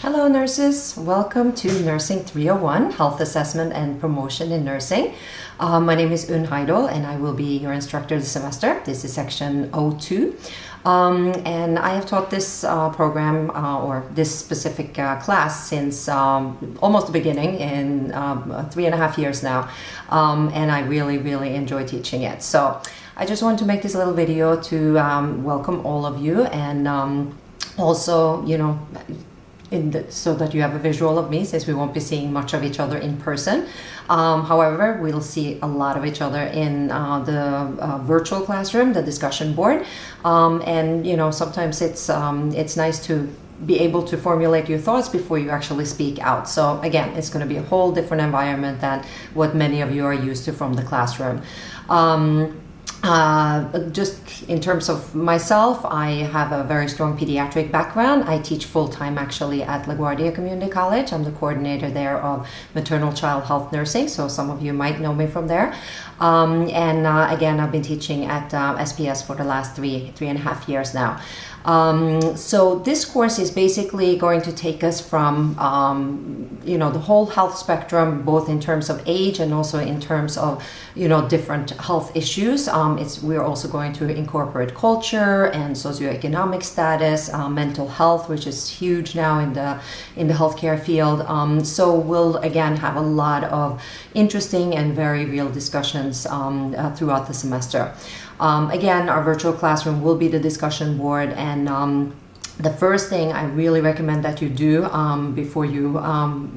Hello nurses, welcome to Nursing 301, Health Assessment and Promotion in Nursing. My name is Un Heidel and I will be your instructor this semester. This is section 02. And I have taught this program or this specific class since almost the beginning in 3.5 years now. And I really enjoy teaching it. So I just want to make this little video to welcome all of you and also, you know, so that you have a visual of me, since we won't be seeing much of each other in person. However, we'll see a lot of each other in the virtual classroom, the discussion board, and you know, sometimes it's nice to be able to formulate your thoughts before you actually speak out. So again, it's going to be a whole different environment than what many of you are used to from the classroom. Just in terms of myself, I have a very strong pediatric background. I teach full-time actually at LaGuardia Community College. I'm the coordinator there of maternal child health nursing, so some of you might know me from there. Again, I've been teaching at SPS for the last three and a half years now. So this course is basically going to take us from you know, the whole health spectrum, both in terms of age and also in terms of, you know, different health issues. We're also going to incorporate culture and socioeconomic status, mental health, which is huge now in the healthcare field. So we'll again have a lot of interesting and very real discussions throughout the semester. Again, our virtual classroom will be the discussion board, and the first thing I really recommend that you do before you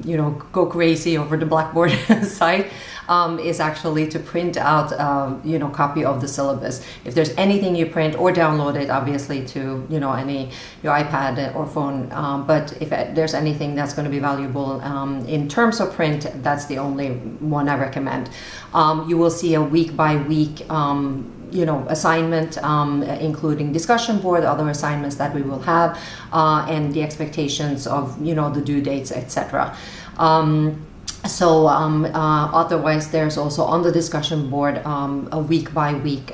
you know, go crazy over the Blackboard site is actually to print out you know, copy of the syllabus. If there's anything you print, or download it obviously to, you know, your iPad or phone, but if there's anything that's going to be valuable in terms of print, that's the only one I recommend. You will see a week by week you know, assignment, including discussion board, other assignments that we will have, and the expectations of, you know, the due dates, etc. Otherwise, there's also on the discussion board a week by week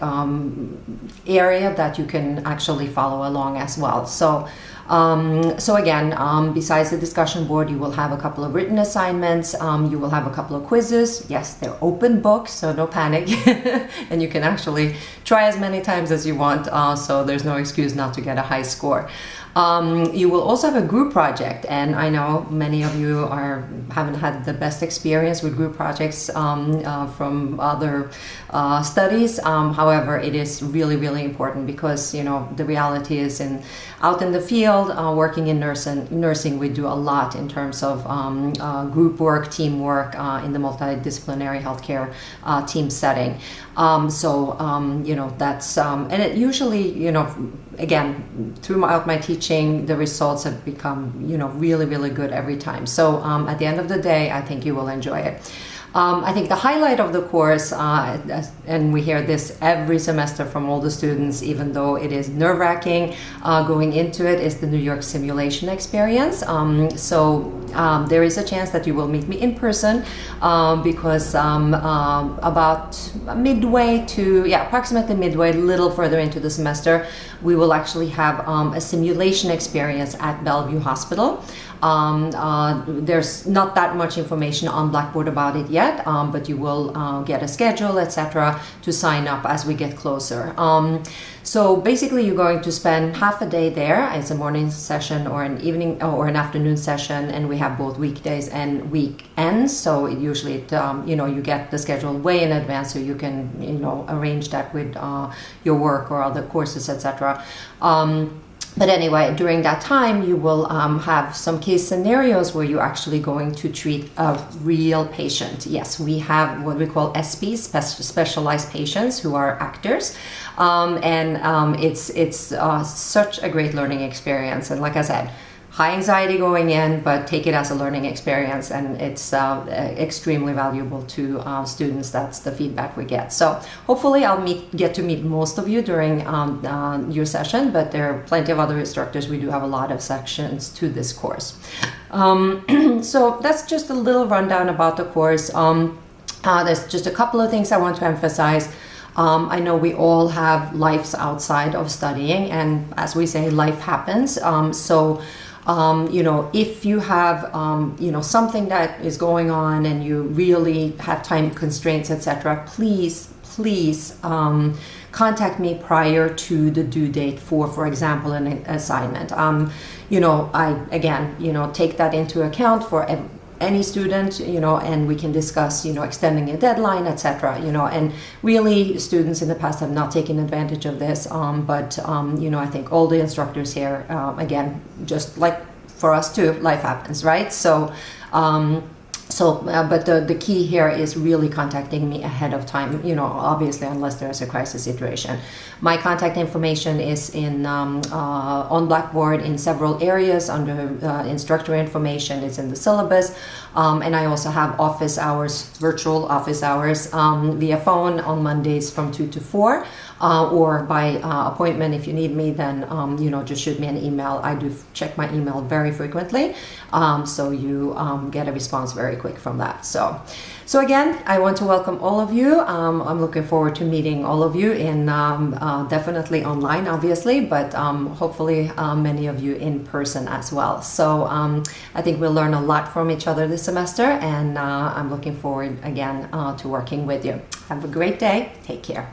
area that you can actually follow along as well. So again, besides the discussion board, you will have a couple of written assignments, you will have a couple of quizzes. Yes, they're open books, so no panic. And you can actually try as many times as you want, so there's no excuse not to get a high score. You will also have a group project, and I know many of you haven't had the best experience with group projects from other studies. However, it is really important, because, you know, the reality is out in the field, working in nursing, we do a lot in terms of group work, teamwork in the multidisciplinary healthcare team setting. You know, that's and it usually, you know, again, throughout my teaching, the results have become, you know, really good every time. So at the end of the day, I think you will enjoy it. I think the highlight of the course, and we hear this every semester from all the students, even though it is nerve-wracking going into it, is the New York simulation experience. There is a chance that you will meet me in person, because about midway to, approximately midway, a little further into the semester, we will actually have a simulation experience at Bellevue Hospital. There's not that much information on Blackboard about it yet, but you will get a schedule, etc., to sign up as we get closer. So basically, you're going to spend half a day there. It's a morning session or an evening or an afternoon session, and we have both weekdays and weekends. So usually, you know, you get the schedule way in advance, so you can, you know, arrange that with your work or other courses, etc. But anyway, during that time, you will have some case scenarios where you're actually going to treat a real patient. Yes, we have what we call SPs, specialized patients, who are actors. It's such a great learning experience. And like I said, high anxiety going in, but take it as a learning experience, and it's extremely valuable to students. That's the feedback we get. So hopefully I'll get to meet most of you during your session, but there are plenty of other instructors. We do have a lot of sections to this course. So that's just a little rundown about the course. There's just a couple of things I want to emphasize. I know we all have lives outside of studying, and as we say, life happens. You know, if you have, you know, something that is going on and you really have time constraints, etc., please contact me prior to the due date for example, an assignment. You know, I, again, you know, take that into account for any student, you know, and we can discuss, you know, extending a deadline, etc., you know, and really students in the past have not taken advantage of this, but you know, I think all the instructors here, again, just like for us too, life happens, right? So but the key here is really contacting me ahead of time, you know, obviously, unless there's a crisis situation. My contact information is on Blackboard in several areas under instructor information. It's in the syllabus. And I also have office hours, virtual office hours, via phone on Mondays from 2 to 4, or by appointment. If you need me, then, you know, just shoot me an email. I do check my email very frequently, so you get a response very quick from that. So again, I want to welcome all of you. I'm looking forward to meeting all of you in definitely online, obviously, but hopefully many of you in person as well. So I think we'll learn a lot from each other this semester, and I'm looking forward again to working with you. Have a great day. Take care.